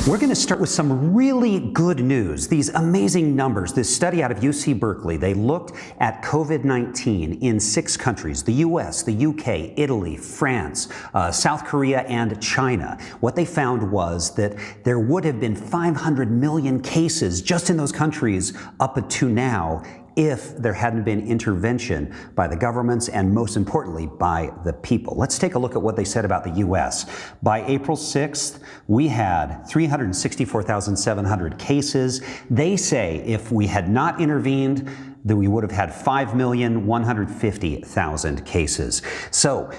We're going to start with some really good news, these amazing numbers. This study out of UC Berkeley, they looked at COVID-19 in 6 countries, the US, the UK, Italy, France, South Korea, and China. What they found was that there would have been 500 million cases just in those countries up to now if there hadn't been intervention by the governments and, most importantly, by the people. Let's take a look at what they said about the U.S. By April 6th, we had 364,700 cases. They say if we had not intervened, that we would have had 5,150,000 cases. So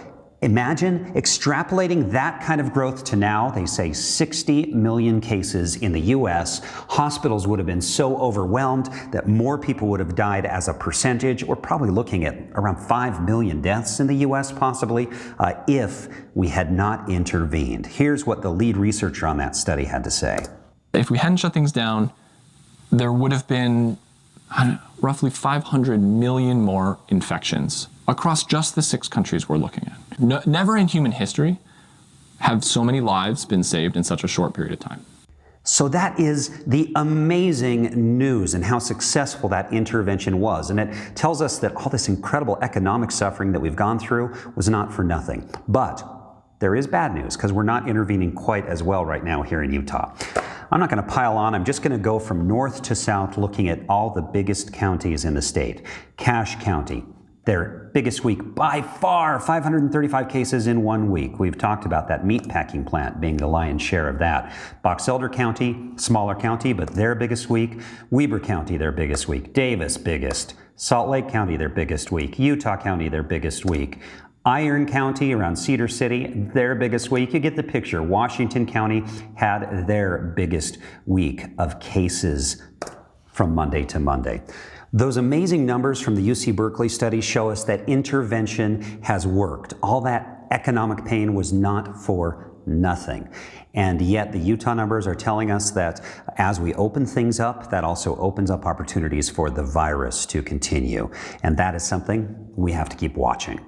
imagine extrapolating that kind of growth to now. They say 60 million cases in the U.S. Hospitals would have been so overwhelmed that more people would have died as a percentage. We're probably looking at around 5 million deaths in the U.S. possibly if we had not intervened. Here's what the lead researcher on that study had to say. If we hadn't shut things down, there would have been roughly 500 million more infections across just the 6 countries we're looking at. Never in human history have so many lives been saved in such a short period of time. So that is the amazing news and how successful that intervention was. And it tells us that all this incredible economic suffering that we've gone through was not for nothing. But there is bad news because we're not intervening quite as well right now here in Utah. I'm not going to pile on. I'm just going to go from north to south looking at all the biggest counties in the state. Cache County, their biggest week by far, 535 cases in 1 week. We've talked about that meatpacking plant being the lion's share of that. Box Elder County, smaller county, but their biggest week. Weber County, their biggest week. Davis, biggest. Salt Lake County, their biggest week. Utah County, their biggest week. Iron County around Cedar City, their biggest week. You get the picture. Washington County had their biggest week of cases from Monday to Monday. Those amazing numbers from the UC Berkeley study show us that intervention has worked. All that economic pain was not for nothing. And yet the Utah numbers are telling us that as we open things up, that also opens up opportunities for the virus to continue. And that is something we have to keep watching.